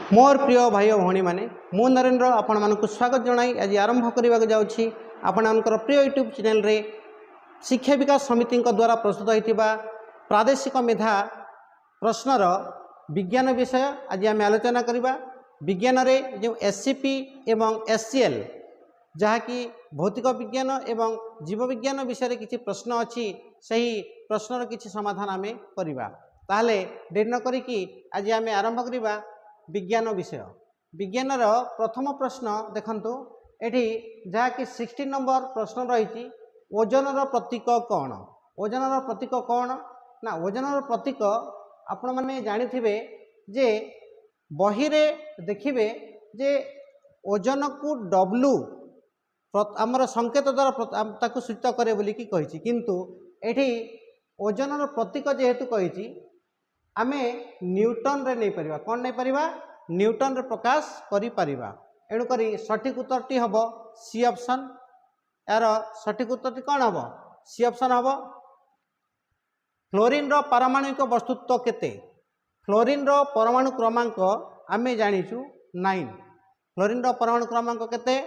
मोर प्रिय भाई और भौणी मैंने मु नरेन्द्र आपण मानक स्वागत जनाई आज आरंभ करने जाऊँगी आपणकर प्रिय यूट्यूब चैनल रे शिक्षा विकास समिति द्वारा प्रस्तुत होता प्रादेशिक मेधा प्रश्नर विज्ञान विषय आज आम आलोचना करवा। विज्ञान रे जो एससीपी एवं एससीएल जहाँकि भौतिक विज्ञान एवं जीव विज्ञान विषय किसी प्रश्न अच्छी सही प्रश्नर किसी समाधान आम करवा। ताहले डेरी न करिकी आज आम आरंभ करवा विज्ञान विषय। विज्ञानर प्रथम प्रश्न देखंतु एठी जहाँकि 16 नंबर प्रश्न रही ओजनर प्रतीक कौन। ओजनर प्रतीक कौन ना ओजनर प्रतीक आपण माने जानिथिबे जे बही रे देखिबे जे ओजन को डब्लू आमर संकेत द्वारा ताकू सूचित करे बोली कि कहिछि, किंतु एठी ओजनर प्रतीक जेहेतु कहिछि आमे न्यूटन रे नहीं परिबा। कौन नहीं परिबा? न्यूटन रे प्रकाश करि परिबा। एणु करी सठिक उत्तरटी हबो सी ऑप्शन। यार सठिक उत्तरटी कौन हबो? सी ऑप्शन हबो। फ्लोरीन रो पारमाणविक वस्तुत्व केते? फ्लोरीन रो परमाणु क्रमांक आमे जानिछु 9। फ्लोरीन रो परमाणु क्रमांक केते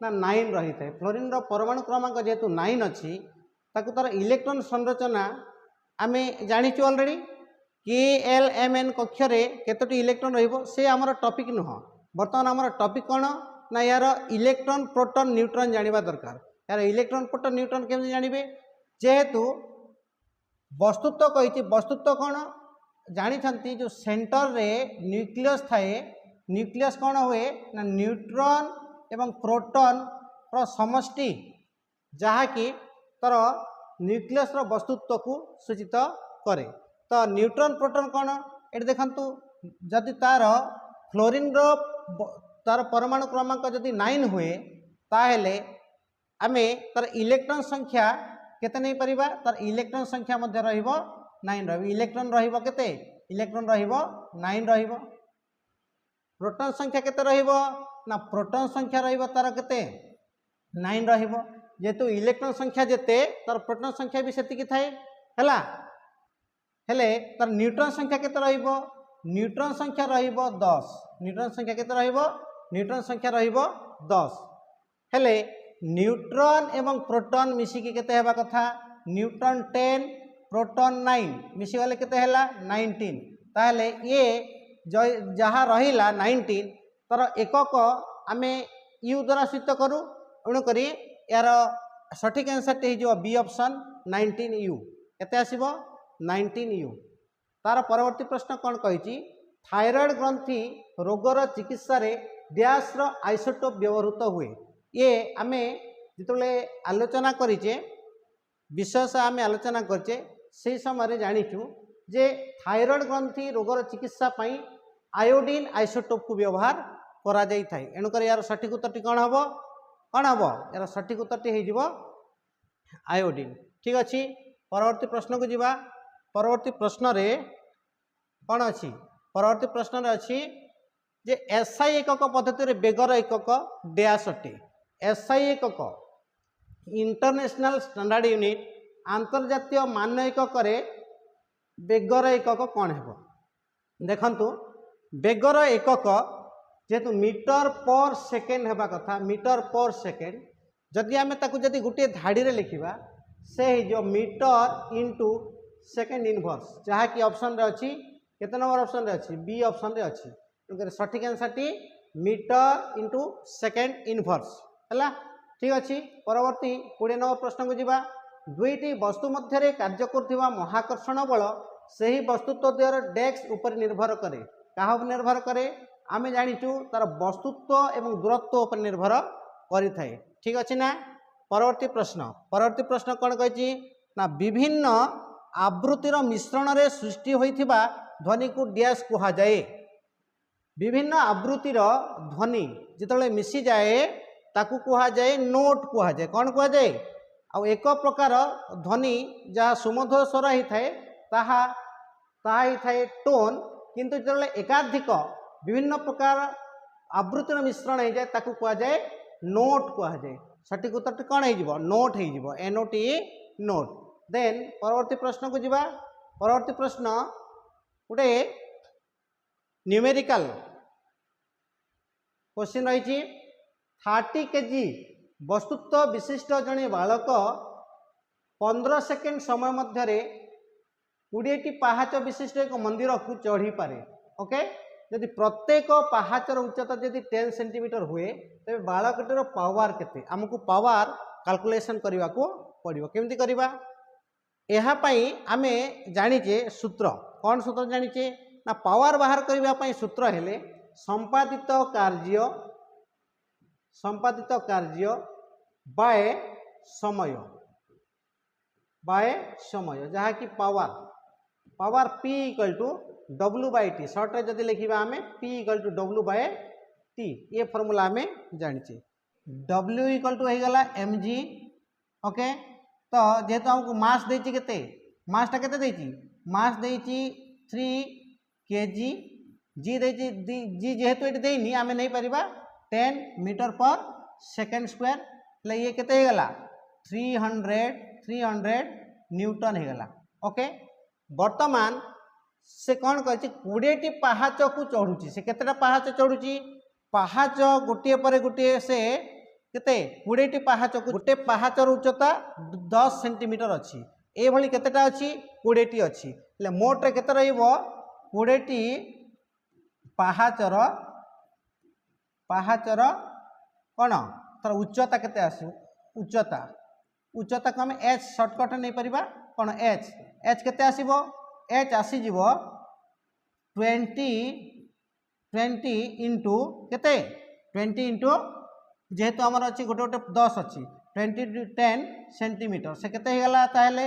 ना 9 रही थाए। फ्लोरीन रो परमाणु क्रमांक जेहेतु 9 अछि ताकु तार इलेक्ट्रॉन संरचना आमे जानिछु ऑलरेडी। KLMN कक्षरे केतोटी इलेक्ट्रॉन रहिबो से हमर टॉपिक नुह। वर्तमान हमर टॉपिक कौन ना यार इलेक्ट्रॉन प्रोटॉन न्यूट्रॉन जानिबा दरकार। यार इलेक्ट्रॉन प्रोटॉन न्यूट्रॉन केमि जानिबे? जेहेतु वस्तुत्व कहिछि वस्तुत्व कौन जानी छंती जो सेंटर रे न्यूक्लियस थाए। न्यूक्लियस कौन हुए ना न्यूट्रॉन एवं प्रोटॉन रो समष्टि जहाँकि तर न्यूक्लियस रो वस्तुत्व को सूचित करे। तो न्यूट्रॉन प्रोटॉन कौन ये देखंतु जदि तार फ्लोरीन रो तार परमाणु क्रमांक जदि 9 हुए ताहेले आमे तार इलेक्ट्रॉन संख्या केते नहीं परिबा? तार इलेक्ट्रॉन संख्या मध्य रहिबो 9 रहिबो। इलेक्ट्रॉन रहिबो केते? इलेक्ट्रॉन रहिबो 9 रहिबो। प्रोटॉन संख्या केते रहिबो ना प्रोटॉन संख्या रहिबो तार केते 9 रहिबो। जेतु इलेक्ट्रॉन संख्या जेते तार प्रोटॉन संख्या भी सेति कि थाए हला। हेले तार न्यूट्रॉन संख्या केते रहिबो? न्यूट्रॉन संख्या रहिबो 10। न्यूट्रॉन संख्या केते रहिबो? न्यूट्रॉन संख्या रहिबो 10। हेले न्यूट्रॉन एवं प्रोटॉन मिसिकी केते हेबा कथा? न्यूट्रॉन 10 प्रोटॉन 9 मिसी गले केते हैला 19। ताहले ये जहाँ रहिला 19 तार एकक आमे यू द्वारा सूचित करू। एणु करी यार सठिक आंसर टे जो बी ऑप्शन 19 यू केते आसीबो 19 यू। तार परवर्ती प्रश्न कौन कही? थायराइड ग्रंथि रोगर चिकित्सा रे डैश रो आइसोटोप व्यवहृत हुए। ये आमे जितले आलोचना करिचे विषय से आमे आलोचना करचे से समय जानिछु जे थायराइड ग्रंथि रोगर चिकित्सा पई आयोडीन आइसोटोप को व्यवहार करा जाई थाए। एणु कर यार सठिक उत्तरटी कौन हबो? कौन हबो? यार सठिक उत्तरटी हे जिवो आयोडीन। ठीक अछि, परवर्ती प्रश्न को जिबा। परवर्ती प्रश्न रे कौन अच्छी? परवर्ती प्रश्न रे अच्छी जे एसआई एकक पद्धति रे बेगर एकक डैश अटे। एसआई एकक इंटरनेशनल स्टैंडर्ड यूनिट अंतर्जातीय मान एकक रे बेगर एकक कौन हेबो? देखंतु बेगर एकक जेतु मीटर पर सेकेंड हेबा कथा मीटर पर सेकेंड। जदि आमे ताकू जदि गुटे धाड़ी रे लिखिबा से जो मीटर इंटू सेकेंड इनवर्स जहाँकि ऑप्शन रे अच्छी केते नंबर ऑप्शन रे अच्छी? बी ऑप्शन रे अच्छी। सठिक answer T metre into second inverse है। ठीक अच्छी, परवर्ती 20 नंबर प्रश्न को जिबा। दुईटी वस्तु मध्य कार्य करथिबा महाकर्षण बल सही वस्तुत्व द्वारा डेस्क उपर निर्भर करे। कहा उपर निर्भर करे? आमे जानिचु तार वस्तुत्व एवं दूरत्व उपर निर्भर करि थाए। ठीक अच्छी ना। परवर्ती प्रश्न कौन कही ना विभिन्न आवृत्तिर मिश्रण रे सृष्टि होइथिबा ध्वनि को डैश कुहा जाए। विभिन्न आवृत्तिर ध्वनि जितले मिसी जाए ताकू कुहा जाए नोट कुहा जाए। कौन कुहा जाए? आ एक प्रकार ध्वनि जहाँ सुमधुर स्वर ही थाए ताहा ही थाए टोन, किंतु जितले एकाधिक विभिन्न प्रकार आवृत्तिर मिश्रण हो जाए ताकू कुहा जाए नोट कुहा जाए। सठिक उत्तर कौन हो? नोट हो NOT नोट। देन परवर्ती प्रश्न को जिबा। परवर्ती प्रश्न गोटे न्यूमेरिकल क्वेश्चन रही 30 केजी वस्तुत्व विशिष्ट जड़े बालक 15 सेकेंड समय मध्य 20टी पहाच विशिष्ट एक मंदिर को चढ़ी पारे। ओके, यदि प्रत्येक पहाचर उच्चता यदि 10 सेंटीमीटर हुए तेज बालकटर पावर केते आमको पावर कैलकुलेशन करने को पड़ो। केमती करवा यापाई आमे जानीचे सूत्र कौन सूत्र जानीचे ना पावर बाहर करने सूत्र हेले संपादित कार्य बाय समय जहाँ कि power P equal to W by T सर्ट जदि लिखा आम P equal to W by T ये फॉर्मूला आम जानीचे। W इक्वल टू होगला mg। ओके, तो जेहेतु आमको मास देती केते मासटा केते देती मास देती 3 kg जी देती जी जेहेतु ये देनी आम नहीं पारिबा 10 मीटर पर सेकेंड स्क्वायर ये केते होगला 300 न्यूटन होगला। ओके, वर्तमान से कौन कर 20टी पहाच को चढ़ुची से केतेटा पहाच चढ़ुची पहाच गोटे पर गोटे से केते 20टी पहाच को गोटे पहाचर उच्चता 10 सेंटीमीटर अच्छी ये भली केतेटा अच्छी 20टी अच्छी ले मोट रे केते रहइबो 20टी पहाचर कौन तर उच्चता केते आसु उच्चता को आम h सर्टकट नहीं पारिबा कौन h केते आसीबो h आसीजिवो 20 इंटू केते 20 इंटू जेहेतु आमर अच्छी गोटे गोटे 10 अच्छी 20 टू 10 सेंटीमीटर से केते होगला ताहले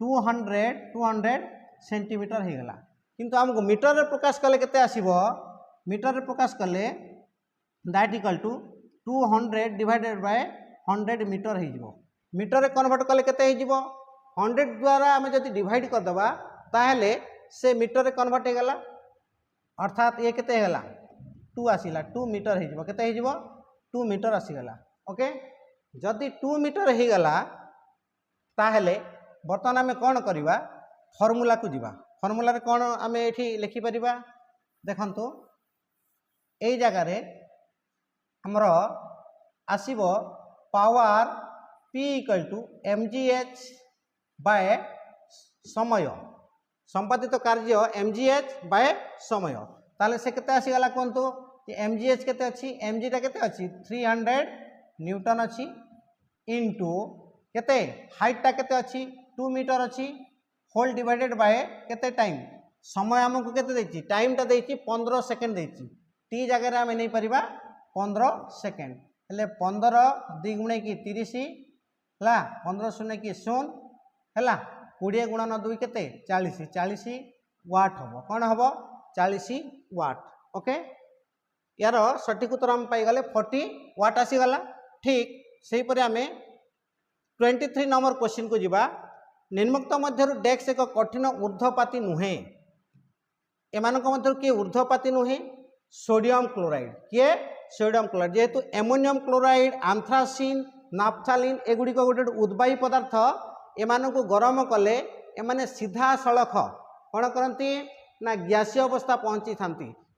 200 सेंटीमीटर होगला। किंतु आमको मीटर रे प्रकाश कले केते आसीबो मीटर रे प्रकाश कले that equal to 200 divided by 100 metre हो मीटर रे कन्वर्ट कले केते हो 100 द्वारा आम जब डिवाइड करदे ताहले से मीटर रे कन्वर्ट होगला अर्थात ये केते होगला 2 आसीला 2 मीटर हो केते हो 2 मीटर आसीगला। ओके, जदि 2 मीटर होगला ताहले बर्तमान आम कौन करवा फॉर्मूला को जीवा फॉर्मूला रे कौन आम ये लिखिपर देखंतु यही जगार हमर आसीबो power P equal to mgh by समय संपादित कार्य mgh बाय समय ताले से केते आसीगला कहतु mgh केते अच्छी mg टा केते अच्छी 300 न्यूटन अच्छी इंटू केते हाइट टा केते अच्छी 2 मीटर अच्छी होल डिवाइडेड बाय केते टाइम समय आमको केते देछि टाइम टा देछि 15 सेकेंड देछि टी जगह आम नहीं पारिबा 15 सेकेंड हेले 15 2 गुणे की 30 है 15 शून्य की 0 है 20 गुणन 2 केते 40 वाट हम कौन हम 40 वाट। ओके, यार सठिक उत्तर आम पाईगले 40 वाट आसीगला। ठीक सेहीपरि आम 23 नंबर क्वेश्चन को जीवा निम्नोक्त मध्य डेक्स एक कठिन ऊर्ध्वपाती नुहे एमानक मध्य किए ऊर्ध्वपाती नुहे सोडियम क्लोराइड किए सोडियम क्लोराइड जेहेतु एमोनियम क्लोराइड आंथ्रासिन नाफ्थालिन एगुड़िक गोटे उद्बाही पदार्थ एमानकु गरम कले एमाने सीधा सड़ख कौन करती ना ग्यासीय अवस्था पहुँची था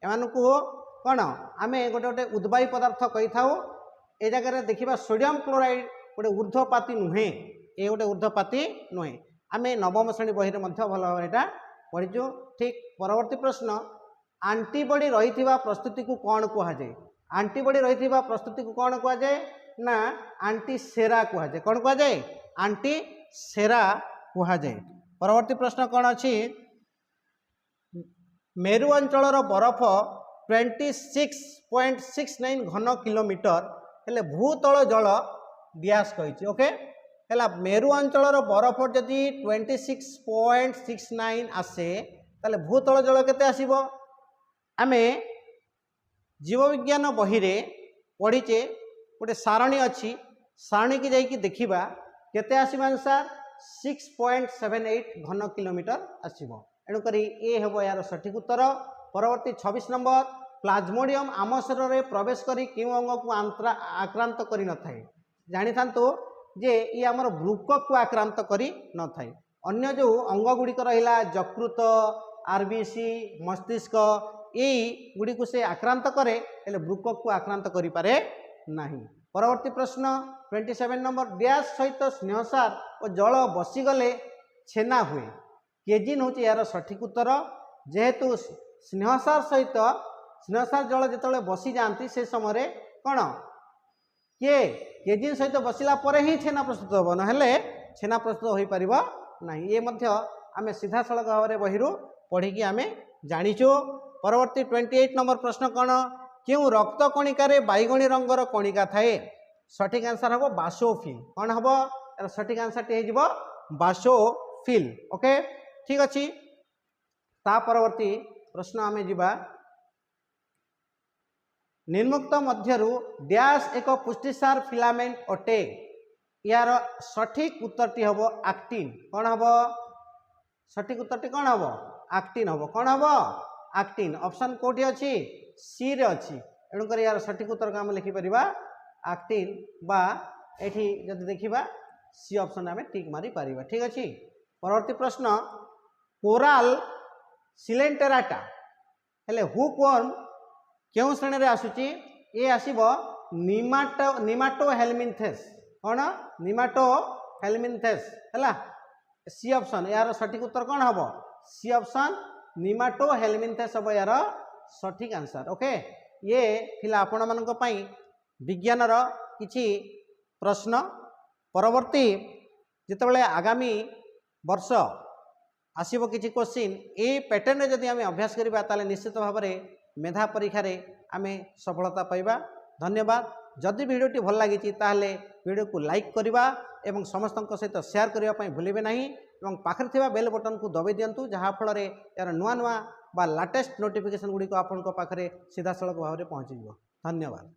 एमानकु कौन आम गोटे गोटे उद्बाही पदार्थ कही था ए जगह देखा सोडियम क्लोराइड गोटे ऊर्ध्वपाती नुहे ये गोटे ऊर्ध्वपाती नुहे आम नवम श्रेणी बही में भल भाव यहाँ पढ़ीचु। ठीक परवर्ती प्रश्न आंटीबॉडी रही प्रस्तुति को कौन कहुए आंटीबॉडी रही प्रस्तुति को कौन कहुए ना आंटीसेरा कहुए कौन कहुए आंटीसेरा कहुए। परवर्ती प्रश्न कौन अच्छी मेरु अंचल बरफ 26.69 घन किलोमीटर हेले भूतल जल डियास कही। ओके है मेरु अंचल बरफ जदि 26.69 आसे ताले भूतल जल केते आसीबो आमे जीवविज्ञान बही रे पढ़ीचे गोटे सारणी अच्छी सारणी की जाइए देखा केते आसीबा आंसर 6.78 घन किलोमीटर आसीबो एणुक ये हम यार सठिक उत्तर। परवर्ती 26 नंबर प्लाज्मोडियम आम शरीर में प्रवेश करी क्यों अंग को आक्रांत करी न थाए जानी था जे ये आमर वृक्क को आक्रांत करी न थाए अन्य जो अंग गुड़िक रहा यकृत आरबीसी मस्तिष्क गुड़ी को से आक्रांत करे हेले वृक्क को आक्रांत करि पारे नाही। परवर्ती प्रश्न 27 नंबर डैश सहित स्नेहसार और जल बसीगले छेना हुए केजिन हूँ यार सठिक उत्तर। जेहेतु स्नेहसार सहित स्नेहसार जल जो बसी जाती से समय कौन किए केजिन सहित बसला पर ही छेना प्रस्तुत हम ना छेना प्रस्तुत हो पार ना। ये आम सीधा सड़क भाव में बही पढ़ी आम जाचु। परवर्ती 28 नंबर प्रश्न कौन क्यों रक्त कणिकार बैगणी रंगर कणिका थाए सठिक आंसर हम बासोफिल। कौन हम यार सठिक आंसर टी हो बासोफिल। ओके ठीक अच्छे। ता परवर्ती प्रश्न आम जा निर्मुक्त मध्यरु डैश एक पुष्टिसार फिलामेंट अटे यार सठिक उत्तरटी हम एक्टिन। कौन हम सठिक उत्तरटी कौन हम एक्टिन हम। कौन हम एक्टिन ऑप्शन कोठी अच्छी सी रे अच्छी एणुक यार सठिक उत्तर को आम लिखिपर एक्टिन बा एठी जदि देखिबा सी ऑप्शन आम टिक मारी पारिबा। ठीक अच्छे। परवर्ती प्रश्न कोराल सिलेंटेराटा हेले हुक वर्म क्यों श्रेणी रे आसुची ये आसीबो निमाटो हेलमिन्थेस। कौन निमाटो हेलमिन्थेस हैला सी ऑप्शन यार सठिक उत्तर कौन हम सी ऑप्शन निमाटो हेलमिन्थेस हम यार सठिक आंसर। ओके ये थिला आपण मानक पई विज्ञान रो किछि प्रश्न। परवर्ती जितेबाला आगामी वर्ष आसीबो किछि क्वेश्चन ए पैटर्न रे जदि आम अभ्यास करिबा ताले निश्चित भाव में मेधा परीक्षा रे आमे सफलता पाइबा। धन्यवाद। जदि वीडियोटी भल लगी ताहले वीडियो को लाइक करवा एवं समस्त सहित शेयर करने भूलिबे नहीं एवं पाखरे थिबा बेल बटन को दबाई दिंतु जहाँ फल यार नुआ नुआ बा लाटेस्ट नोटिफिकेशन गुड़ी को आपन पाखरे सीधा सड़क भाव में पहुँची। धन्यवाद।